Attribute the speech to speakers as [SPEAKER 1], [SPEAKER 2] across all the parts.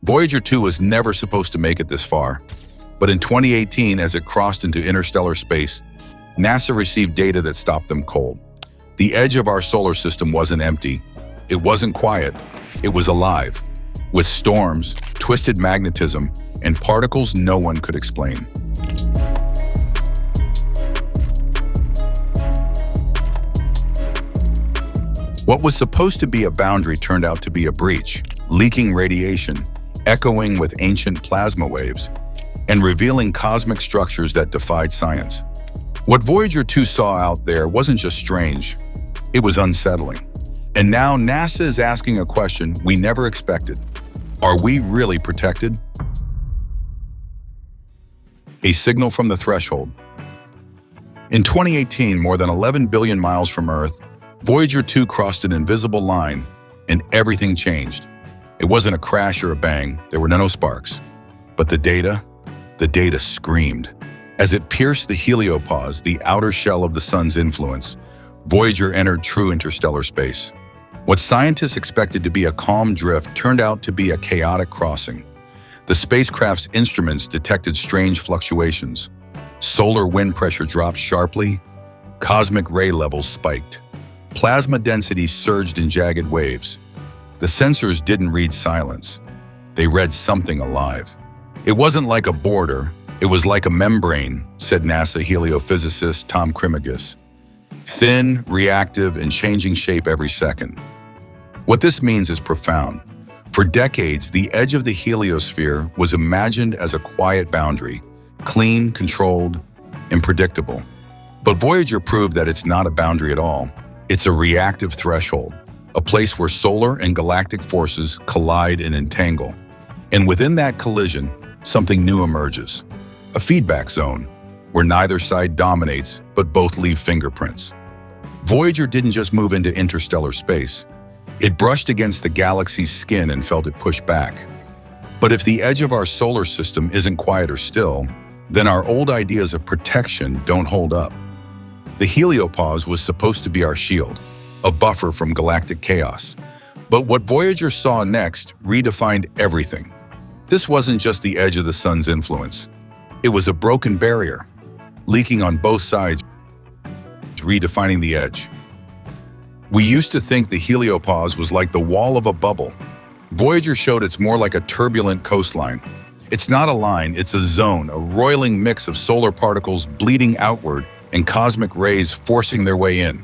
[SPEAKER 1] Voyager 2 was never supposed to make it this far, but in 2018, as it crossed into interstellar space, NASA received data that stopped them cold. The edge of our solar system wasn't empty. It wasn't quiet. It was alive, with storms, twisted magnetism, and particles no one could explain. What was supposed to be a boundary turned out to be a breach, leaking radiation, echoing with ancient plasma waves, and revealing cosmic structures that defied science. What Voyager 2 saw out there wasn't just strange, it was unsettling. And now NASA is asking a question we never expected. Are we really protected? A signal from the threshold. In 2018, more than 11 billion miles from Earth, Voyager 2 crossed an invisible line, and everything changed. It wasn't a crash or a bang, there were no sparks. But the data screamed. As it pierced the heliopause, the outer shell of the sun's influence, Voyager entered true interstellar space. What scientists expected to be a calm drift turned out to be a chaotic crossing. The spacecraft's instruments detected strange fluctuations. Solar wind pressure dropped sharply, cosmic ray levels spiked. Plasma density surged in jagged waves. The sensors didn't read silence. They read something alive. It wasn't like a border, it was like a membrane, said NASA heliophysicist Tom Krimigas. Thin, reactive, and changing shape every second. What this means is profound. For decades, the edge of the heliosphere was imagined as a quiet boundary, clean, controlled, and predictable. But Voyager proved that it's not a boundary at all. It's a reactive threshold, a place where solar and galactic forces collide and entangle. And within that collision, something new emerges. A feedback zone, where neither side dominates, but both leave fingerprints. Voyager didn't just move into interstellar space. It brushed against the galaxy's skin and felt it push back. But if the edge of our solar system isn't quiet or still, then our old ideas of protection don't hold up. The heliopause was supposed to be our shield, a buffer from galactic chaos. But what Voyager saw next redefined everything. This wasn't just the edge of the sun's influence. It was a broken barrier, leaking on both sides, redefining the edge. We used to think the heliopause was like the wall of a bubble. Voyager showed it's more like a turbulent coastline. It's not a line, it's a zone, a roiling mix of solar particles bleeding outward and cosmic rays forcing their way in.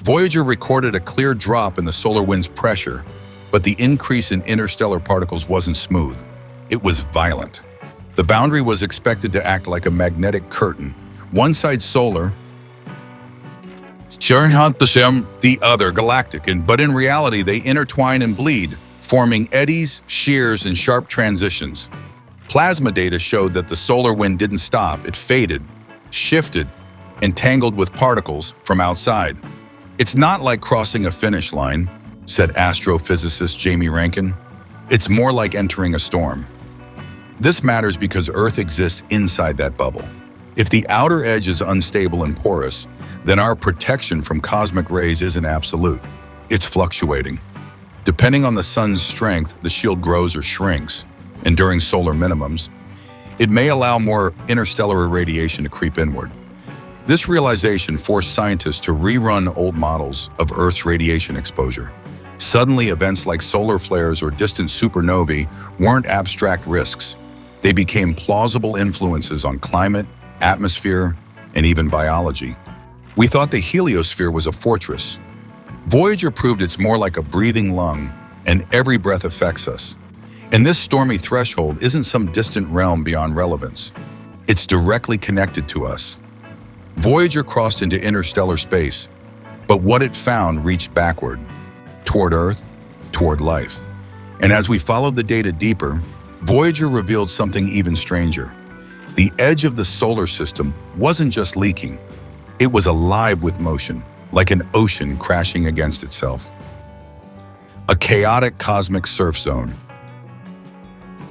[SPEAKER 1] Voyager recorded a clear drop in the solar wind's pressure, but the increase in interstellar particles wasn't smooth. It was violent. The boundary was expected to act like a magnetic curtain. One side solar, the other galactic, but in reality they intertwine and bleed, forming eddies, shears, and sharp transitions. Plasma data showed that the solar wind didn't stop, it faded, shifted, and tangled with particles from outside. It's not like crossing a finish line, said astrophysicist Jamie Rankin. It's more like entering a storm. This matters because Earth exists inside that bubble. If the outer edge is unstable and porous, then our protection from cosmic rays isn't absolute. It's fluctuating. Depending on the sun's strength, the shield grows or shrinks, and during solar minimums, it may allow more interstellar irradiation to creep inward. This realization forced scientists to rerun old models of Earth's radiation exposure. Suddenly, events like solar flares or distant supernovae weren't abstract risks. They became plausible influences on climate, atmosphere, and even biology. We thought the heliosphere was a fortress. Voyager proved it's more like a breathing lung, and every breath affects us. And this stormy threshold isn't some distant realm beyond relevance. It's directly connected to us. Voyager crossed into interstellar space, but what it found reached backward, toward Earth, toward life. And as we followed the data deeper, Voyager revealed something even stranger. The edge of the solar system wasn't just leaking. It was alive with motion, like an ocean crashing against itself. A chaotic cosmic surf zone.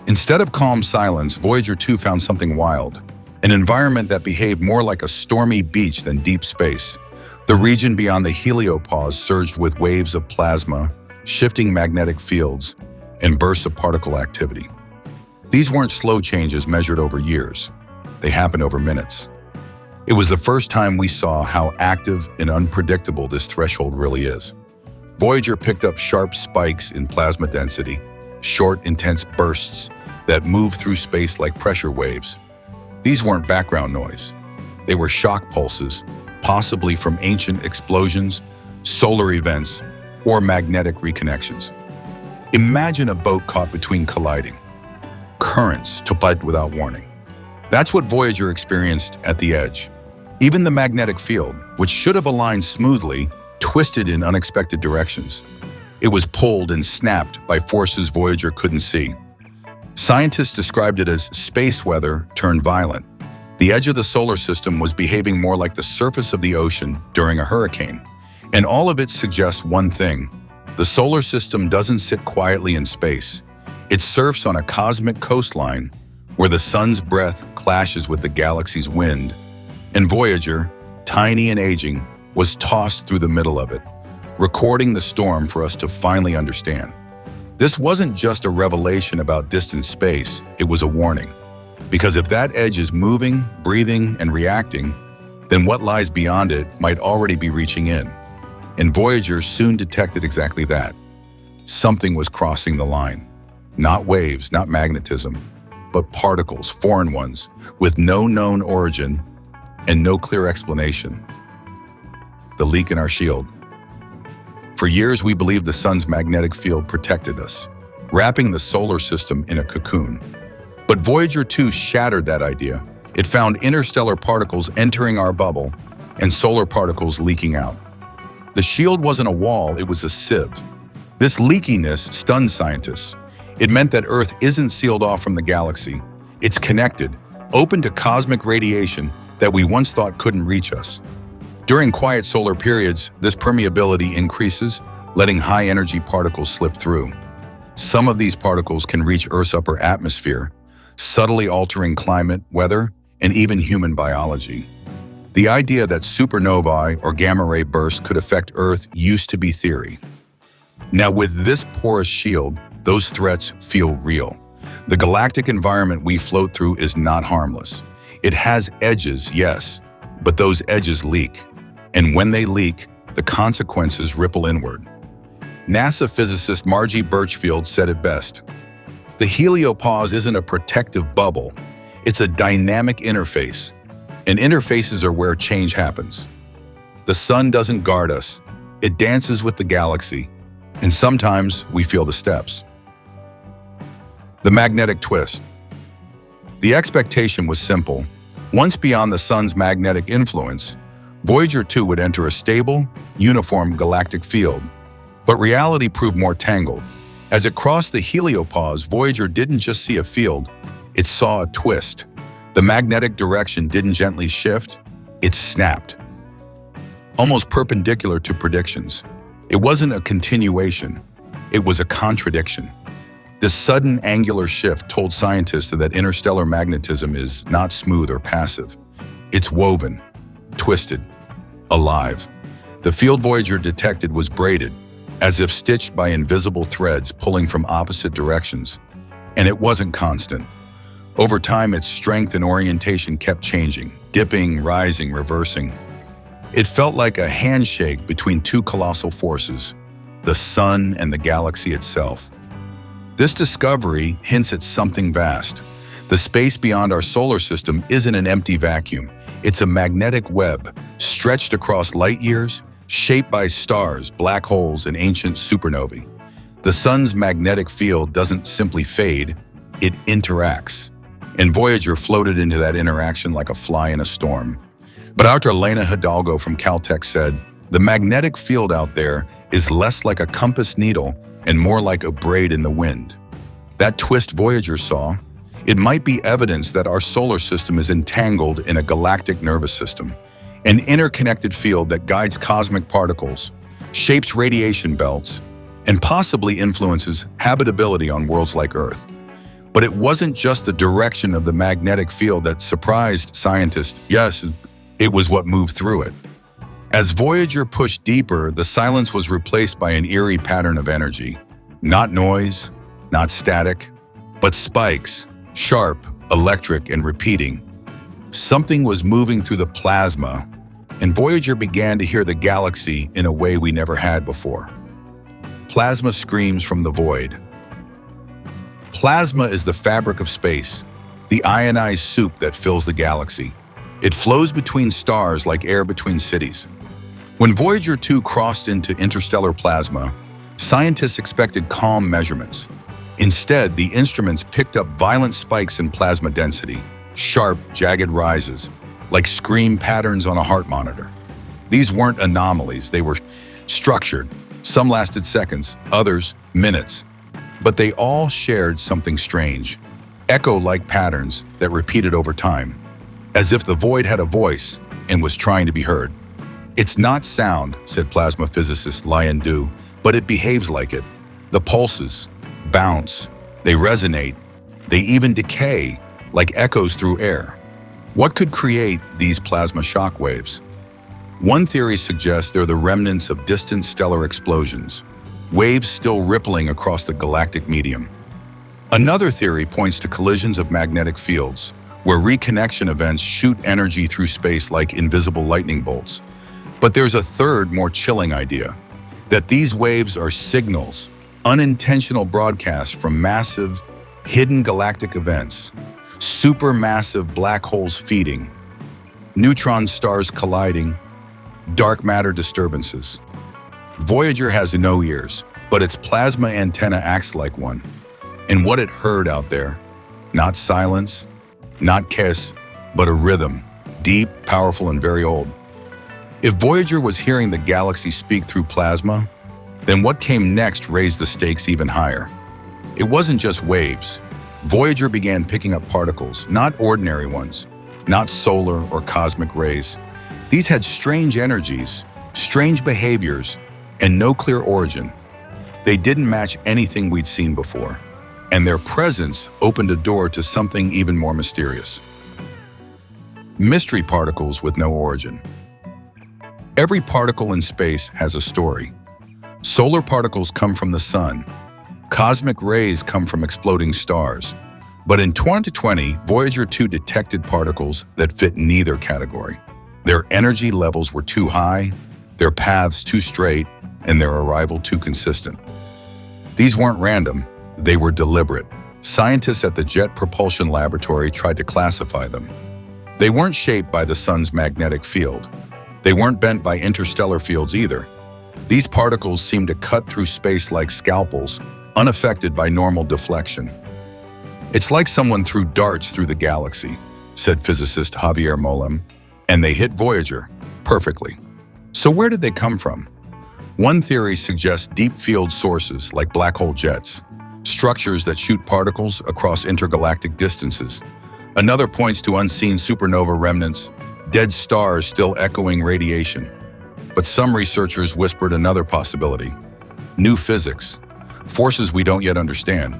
[SPEAKER 1] Instead of calm silence, Voyager 2 found something wild. An environment that behaved more like a stormy beach than deep space. The region beyond the heliopause surged with waves of plasma, shifting magnetic fields, and bursts of particle activity. These weren't slow changes measured over years. They happened over minutes. It was the first time we saw how active and unpredictable this threshold really is. Voyager picked up sharp spikes in plasma density, short, intense bursts that moved through space like pressure waves. These weren't background noise. They were shock pulses, possibly from ancient explosions, solar events, or magnetic reconnections. Imagine a boat caught between colliding currents to bite without warning. That's what Voyager experienced at the edge. Even the magnetic field, which should have aligned smoothly, twisted in unexpected directions. It was pulled and snapped by forces Voyager couldn't see. Scientists described it as space weather turned violent. The edge of the solar system was behaving more like the surface of the ocean during a hurricane. And all of it suggests one thing: the solar system doesn't sit quietly in space. It surfs on a cosmic coastline where the sun's breath clashes with the galaxy's wind. And Voyager, tiny and aging, was tossed through the middle of it, recording the storm for us to finally understand. This wasn't just a revelation about distant space, it was a warning. Because if that edge is moving, breathing, and reacting, then what lies beyond it might already be reaching in. And Voyager soon detected exactly that. Something was crossing the line. Not waves, not magnetism, but particles, foreign ones, with no known origin and no clear explanation. The leak in our shield. For years, we believed the sun's magnetic field protected us, wrapping the solar system in a cocoon. But Voyager 2 shattered that idea. It found interstellar particles entering our bubble and solar particles leaking out. The shield wasn't a wall, it was a sieve. This leakiness stunned scientists. It meant that Earth isn't sealed off from the galaxy. It's connected, open to cosmic radiation that we once thought couldn't reach us. During quiet solar periods, this permeability increases, letting high-energy particles slip through. Some of these particles can reach Earth's upper atmosphere, subtly altering climate, weather, and even human biology. The idea that supernovae or gamma-ray bursts could affect Earth used to be theory. Now, with this porous shield, those threats feel real. The galactic environment we float through is not harmless. It has edges, yes, but those edges leak. And when they leak, the consequences ripple inward. NASA physicist Margie Birchfield said it best. The heliopause isn't a protective bubble, it's a dynamic interface. And interfaces are where change happens. The sun doesn't guard us, it dances with the galaxy, and sometimes we feel the steps. The magnetic twist. The expectation was simple. Once beyond the sun's magnetic influence, Voyager 2 would enter a stable, uniform galactic field. But reality proved more tangled. As it crossed the heliopause, Voyager didn't just see a field, it saw a twist. The magnetic direction didn't gently shift, it snapped. Almost perpendicular to predictions. It wasn't a continuation, it was a contradiction. This sudden angular shift told scientists that interstellar magnetism is not smooth or passive. It's woven, twisted, alive. The field Voyager detected was braided, as if stitched by invisible threads pulling from opposite directions. And it wasn't constant. Over time, its strength and orientation kept changing, dipping, rising, reversing. It felt like a handshake between two colossal forces, the sun and the galaxy itself. This discovery hints at something vast. The space beyond our solar system isn't an empty vacuum. It's a magnetic web, stretched across light years, shaped by stars, black holes, and ancient supernovae. The sun's magnetic field doesn't simply fade, it interacts. And Voyager floated into that interaction like a fly in a storm. But Dr. Elena Hidalgo from Caltech said, the magnetic field out there is less like a compass needle and more like a braid in the wind. That twist Voyager saw, it might be evidence that our solar system is entangled in a galactic nervous system, an interconnected field that guides cosmic particles, shapes radiation belts, and possibly influences habitability on worlds like Earth. But it wasn't just the direction of the magnetic field that surprised scientists. Yes, it was what moved through it. As Voyager pushed deeper, the silence was replaced by an eerie pattern of energy. Not noise, not static, but spikes, sharp, electric, and repeating. Something was moving through the plasma, and Voyager began to hear the galaxy in a way we never had before. Plasma screams from the void. Plasma is the fabric of space, the ionized soup that fills the galaxy. It flows between stars like air between cities. When Voyager 2 crossed into interstellar plasma, scientists expected calm measurements. Instead, the instruments picked up violent spikes in plasma density, sharp, jagged rises, like scream patterns on a heart monitor. These weren't anomalies, they were structured. Some lasted seconds, others minutes. But they all shared something strange, echo-like patterns that repeated over time, as if the void had a voice and was trying to be heard. "It's not sound," said plasma physicist Lian Du, "but it behaves like it. The pulses bounce, they resonate, they even decay like echoes through air." What could create these plasma shock waves? One theory suggests they're the remnants of distant stellar explosions, waves still rippling across the galactic medium. Another theory points to collisions of magnetic fields, where reconnection events shoot energy through space like invisible lightning bolts. But there's a third, more chilling idea, that these waves are signals, unintentional broadcasts from massive, hidden galactic events, supermassive black holes feeding, neutron stars colliding, dark matter disturbances. Voyager has no ears, but its plasma antenna acts like one. And what it heard out there, not silence, not kiss, but a rhythm, deep, powerful, and very old. If Voyager was hearing the galaxy speak through plasma, then what came next raised the stakes even higher. It wasn't just waves. Voyager began picking up particles, not ordinary ones, not solar or cosmic rays. These had strange energies, strange behaviors, and no clear origin. They didn't match anything we'd seen before, and their presence opened a door to something even more mysterious. Mystery particles with no origin. Every particle in space has a story. Solar particles come from the sun. Cosmic rays come from exploding stars. But in 2020, Voyager 2 detected particles that fit neither category. Their energy levels were too high, their paths too straight, and their arrival too consistent. These weren't random, they were deliberate. Scientists at the Jet Propulsion Laboratory tried to classify them. They weren't shaped by the sun's magnetic field. They weren't bent by interstellar fields either. These particles seemed to cut through space like scalpels, unaffected by normal deflection. "It's like someone threw darts through the galaxy," said physicist Javier Molem, "and they hit Voyager perfectly." So where did they come from? One theory suggests deep field sources like black hole jets, structures that shoot particles across intergalactic distances. Another points to unseen supernova remnants, dead stars still echoing radiation. But some researchers whispered another possibility: new physics, forces we don't yet understand,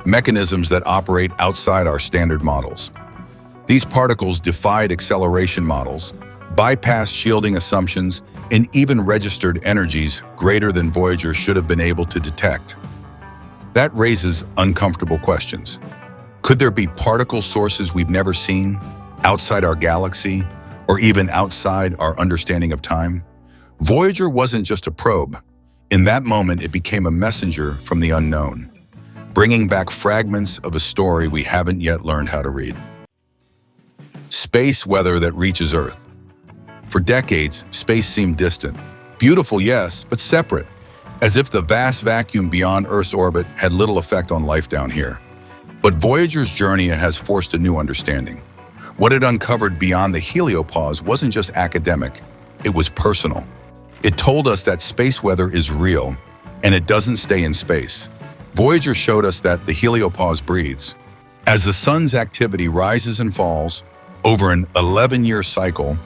[SPEAKER 1] mechanisms that operate outside our standard models. These particles defied acceleration models, bypassed shielding assumptions, and even registered energies greater than Voyager should have been able to detect. That raises uncomfortable questions. Could there be particle sources we've never seen, outside our galaxy, or even outside our understanding of time? Voyager wasn't just a probe. In that moment, it became a messenger from the unknown, bringing back fragments of a story we haven't yet learned how to read. Space weather that reaches Earth. For decades, space seemed distant. Beautiful, yes, but separate, as if the vast vacuum beyond Earth's orbit had little effect on life down here. But Voyager's journey has forced a new understanding. What it uncovered beyond the heliopause wasn't just academic, it was personal. It told us that space weather is real, and it doesn't stay in space. Voyager showed us that the heliopause breathes. As the sun's activity rises and falls over an 11-year cycle,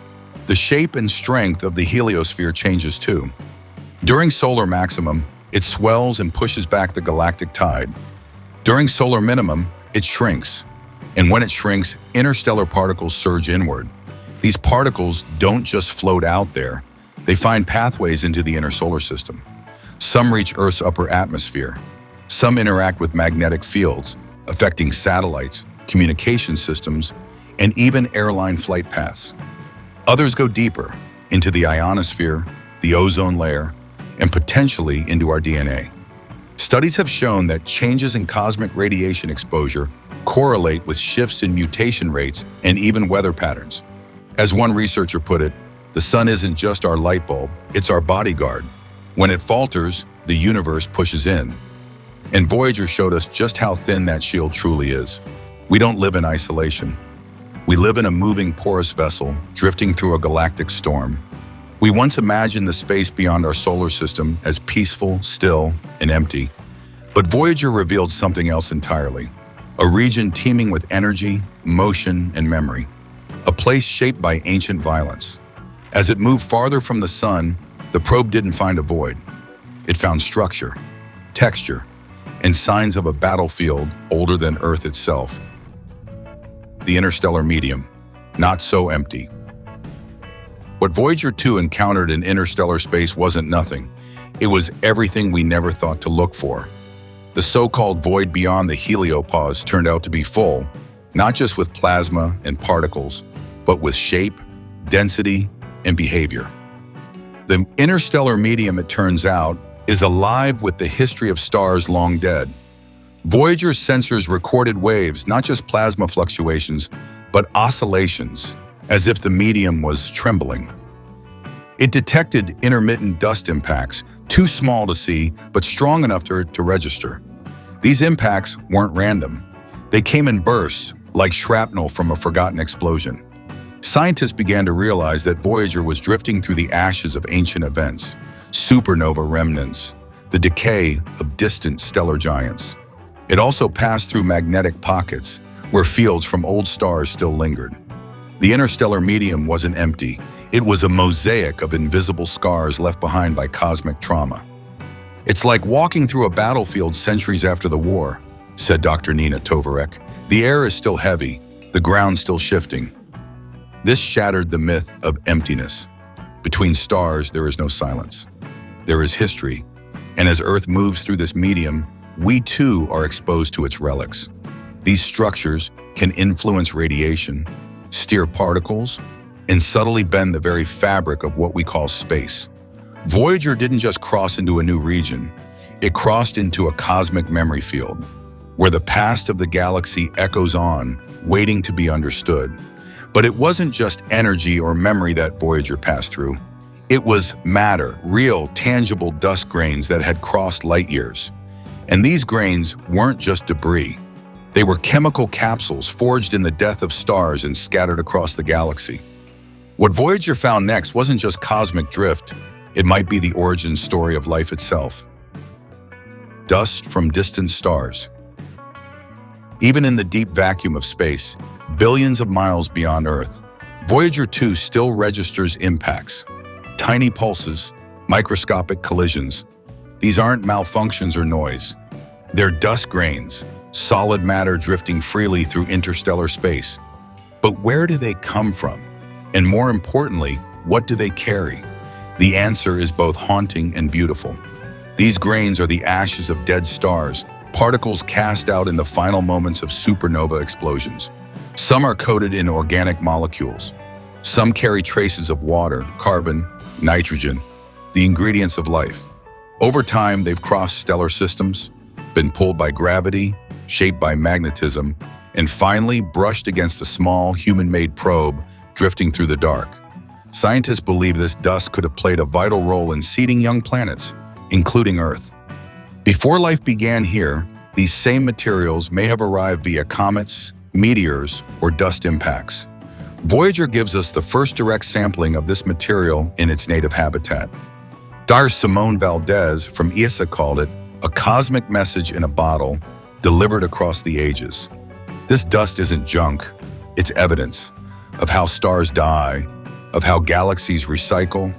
[SPEAKER 1] the shape and strength of the heliosphere changes too. During solar maximum, it swells and pushes back the galactic tide. During solar minimum, it shrinks. And when it shrinks, interstellar particles surge inward. These particles don't just float out there, they find pathways into the inner solar system. Some reach Earth's upper atmosphere. Some interact with magnetic fields, affecting satellites, communication systems, and even airline flight paths. Others go deeper, into the ionosphere, the ozone layer, and potentially into our DNA. Studies have shown that changes in cosmic radiation exposure correlate with shifts in mutation rates and even weather patterns. As one researcher put it, the sun isn't just our light bulb, it's our bodyguard. When it falters, the universe pushes in. And Voyager showed us just how thin that shield truly is. We don't live in isolation. We live in a moving, porous vessel, drifting through a galactic storm. We once imagined the space beyond our solar system as peaceful, still, and empty. But Voyager revealed something else entirely. A region teeming with energy, motion, and memory. A place shaped by ancient violence. As it moved farther from the sun, the probe didn't find a void. It found structure, texture, and signs of a battlefield older than Earth itself. The interstellar medium, not so empty. What Voyager 2 encountered in interstellar space wasn't nothing. It was everything we never thought to look for. The so-called void beyond the heliopause turned out to be full, not just with plasma and particles, but with shape, density, and behavior. The interstellar medium, it turns out, is alive with the history of stars long dead. Voyager's sensors recorded waves, not just plasma fluctuations, but oscillations, as if the medium was trembling. It detected intermittent dust impacts, too small to see, but strong enough to register. These impacts weren't random. They came in bursts, like shrapnel from a forgotten explosion. Scientists began to realize that Voyager was drifting through the ashes of ancient events, supernova remnants, the decay of distant stellar giants. It also passed through magnetic pockets, where fields from old stars still lingered. The interstellar medium wasn't empty. It was a mosaic of invisible scars left behind by cosmic trauma. It's like walking through a battlefield centuries after the war, said Dr. Nina Tovarek. The air is still heavy, the ground still shifting. This shattered the myth of emptiness. Between stars, there is no silence. There is history, and as Earth moves through this medium, we too are exposed to its relics. These structures can influence radiation, steer particles, and subtly bend the very fabric of what we call space. Voyager didn't just cross into a new region, it crossed into a cosmic memory field, where the past of the galaxy echoes on, waiting to be understood. But it wasn't just energy or memory that Voyager passed through. It was matter, real, tangible dust grains that had crossed light years. And these grains weren't just debris. They were chemical capsules forged in the death of stars and scattered across the galaxy. What Voyager found next wasn't just cosmic drift, it might be the origin story of life itself. Dust from distant stars. Even in the deep vacuum of space, billions of miles beyond Earth, Voyager 2 still registers impacts. Tiny pulses, microscopic collisions. These aren't malfunctions or noise. They're dust grains, solid matter drifting freely through interstellar space. But where do they come from? And more importantly, what do they carry? The answer is both haunting and beautiful. These grains are the ashes of dead stars, particles cast out in the final moments of supernova explosions. Some are coated in organic molecules. Some carry traces of water, carbon, nitrogen, the ingredients of life. Over time, they've crossed stellar systems, been pulled by gravity, shaped by magnetism, and finally brushed against a small human-made probe drifting through the dark. Scientists believe this dust could have played a vital role in seeding young planets, including Earth. Before life began here, these same materials may have arrived via comets, meteors, or dust impacts. Voyager gives us the first direct sampling of this material in its native habitat. Dr. Simone Valdez from ESA called it a cosmic message in a bottle delivered across the ages. This dust isn't junk, it's evidence of how stars die, of how galaxies recycle,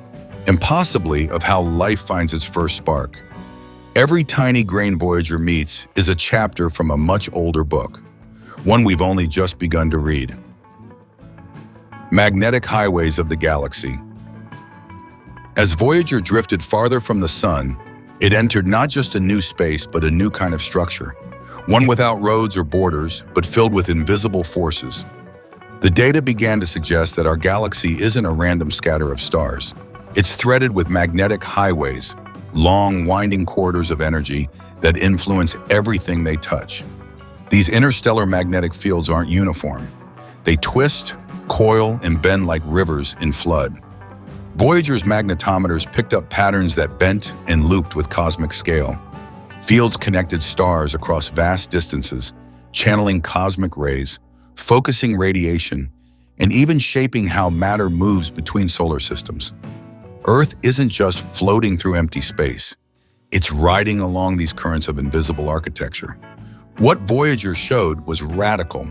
[SPEAKER 1] and possibly of how life finds its first spark. Every tiny grain Voyager meets is a chapter from a much older book, one we've only just begun to read. Magnetic highways of the galaxy. As Voyager drifted farther from the sun, It entered not just a new space, but a new kind of structure, one without roads or borders, but filled with invisible forces. The data began to suggest that our galaxy isn't a random scatter of stars. It's threaded with magnetic highways, long, winding corridors of energy that influence everything they touch. These interstellar magnetic fields aren't uniform. They twist, coil, and bend like rivers in flood. Voyager's magnetometers picked up patterns that bent and looped with cosmic scale. Fields connected stars across vast distances, channeling cosmic rays, focusing radiation, and even shaping how matter moves between solar systems. Earth isn't just floating through empty space. It's riding along these currents of invisible architecture. What Voyager showed was radical.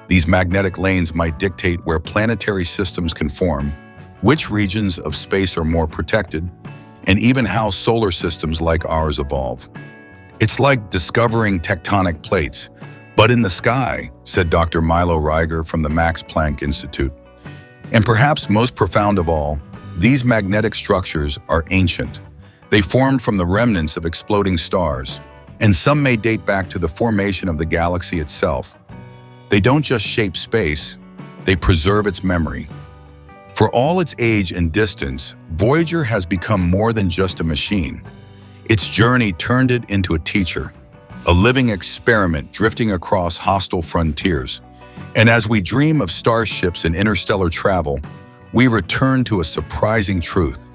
[SPEAKER 1] These magnetic lanes might dictate where planetary systems can form, which regions of space are more protected, and even how solar systems like ours evolve. It's like discovering tectonic plates, but in the sky, said Dr. Milo Reiger from the Max Planck Institute. And perhaps most profound of all, these magnetic structures are ancient. They formed from the remnants of exploding stars, and some may date back to the formation of the galaxy itself. They don't just shape space, they preserve its memory. For all its age and distance, Voyager has become more than just a machine. Its journey turned it into a teacher, a living experiment drifting across hostile frontiers. And as we dream of starships and interstellar travel, we return to a surprising truth.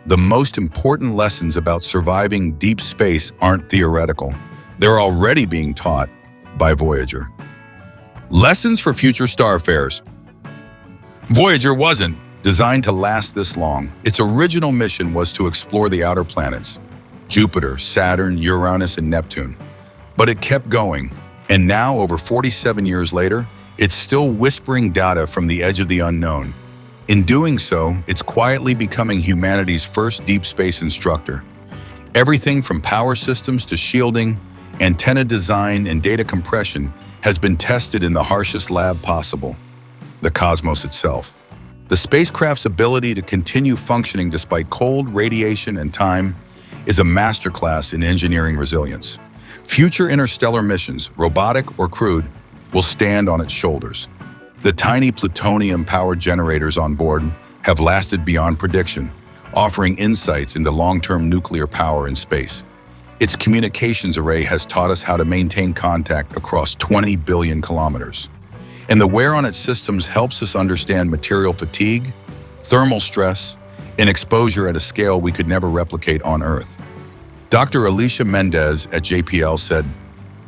[SPEAKER 1] The most important lessons about surviving deep space aren't theoretical. They're already being taught by Voyager. Lessons for future starfarers. Voyager wasn't designed to last this long. Its original mission was to explore the outer planets, Jupiter, Saturn, Uranus, and Neptune. But it kept going, and now, over 47 years later, it's still whispering data from the edge of the unknown. In doing so, it's quietly becoming humanity's first deep space instructor. Everything from power systems to shielding, antenna design, and data compression has been tested in the harshest lab possible, the cosmos itself. The spacecraft's ability to continue functioning despite cold, radiation, and time is a masterclass in engineering resilience. Future interstellar missions, robotic or crewed, will stand on its shoulders. The tiny plutonium-powered generators on board have lasted beyond prediction, offering insights into long-term nuclear power in space. Its communications array has taught us how to maintain contact across 20 billion kilometers. And the wear on its systems helps us understand material fatigue, thermal stress, and exposure at a scale we could never replicate on Earth. Dr. Alicia Mendez at JPL said,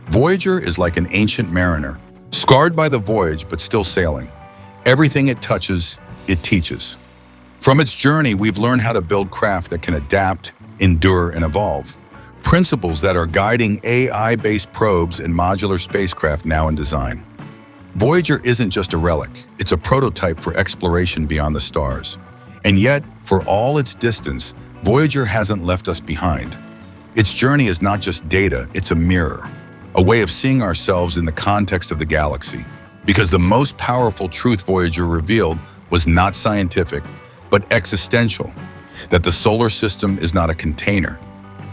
[SPEAKER 1] "Voyager is like an ancient mariner, scarred by the voyage but still sailing. Everything it touches, it teaches." From its journey, we've learned how to build craft that can adapt, endure, and evolve. Principles that are guiding AI-based probes and modular spacecraft now in design. Voyager isn't just a relic, it's a prototype for exploration beyond the stars. And yet, for all its distance, Voyager hasn't left us behind. Its journey is not just data, it's a mirror, a way of seeing ourselves in the context of the galaxy. Because the most powerful truth Voyager revealed was not scientific, but existential, that the solar system is not a container,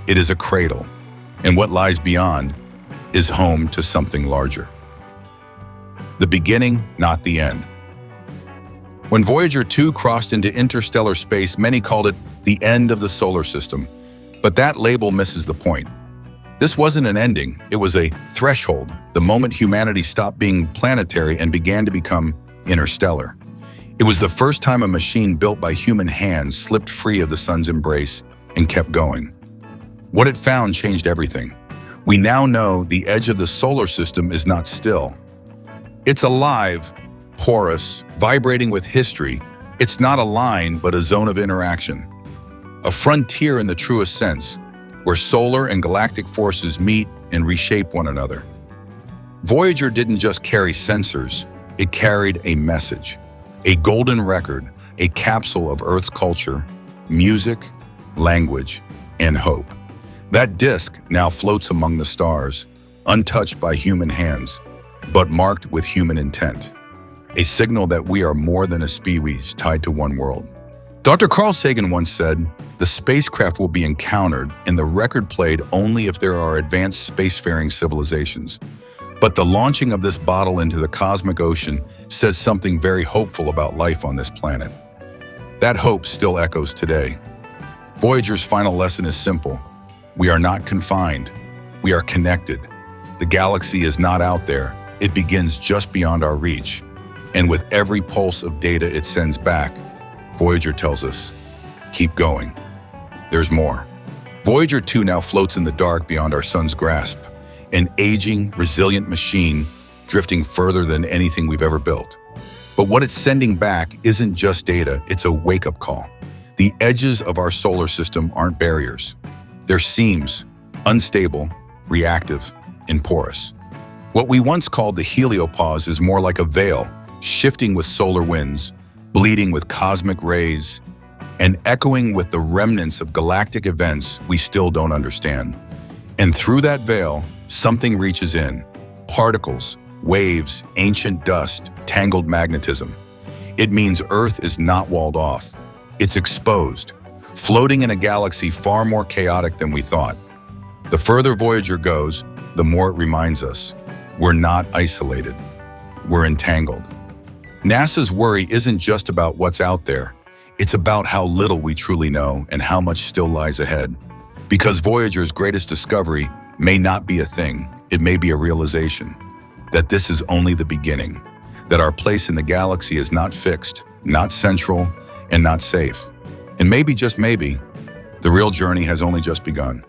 [SPEAKER 1] it is a cradle, and what lies beyond is home to something larger. The beginning, not the end. When Voyager 2 crossed into interstellar space, many called it the end of the solar system. But that label misses the point. This wasn't an ending, it was a threshold, the moment humanity stopped being planetary and began to become interstellar. It was the first time a machine built by human hands slipped free of the sun's embrace and kept going. What it found changed everything. We now know the edge of the solar system is not still. It's alive, porous, vibrating with history. It's not a line, but a zone of interaction. A frontier in the truest sense, where solar and galactic forces meet and reshape one another. Voyager didn't just carry sensors, it carried a message, a golden record, a capsule of Earth's culture, music, language, and hope. That disk now floats among the stars, untouched by human hands, but marked with human intent. A signal that we are more than a species tied to one world. Dr. Carl Sagan once said, The spacecraft will be encountered and the record played only if there are advanced spacefaring civilizations. But the launching of this bottle into the cosmic ocean says something very hopeful about life on this planet. That hope still echoes today. Voyager's final lesson is simple. We are not confined. We are connected. The galaxy is not out there. It begins just beyond our reach. And with every pulse of data it sends back, Voyager tells us, keep going. There's more. Voyager 2 now floats in the dark beyond our sun's grasp, an aging, resilient machine drifting further than anything we've ever built. But what it's sending back isn't just data, it's a wake-up call. The edges of our solar system aren't barriers. They're seams, unstable, reactive, and porous. What we once called the heliopause is more like a veil, shifting with solar winds, bleeding with cosmic rays, and echoing with the remnants of galactic events we still don't understand. And through that veil, something reaches in. Particles, waves, ancient dust, tangled magnetism. It means Earth is not walled off. It's exposed, floating in a galaxy far more chaotic than we thought. The further Voyager goes, the more it reminds us, we're not isolated. We're entangled. NASA's worry isn't just about what's out there. It's about how little we truly know and how much still lies ahead. Because Voyager's greatest discovery may not be a thing, it may be a realization that this is only the beginning, that our place in the galaxy is not fixed, not central, and not safe. And maybe, just maybe, the real journey has only just begun.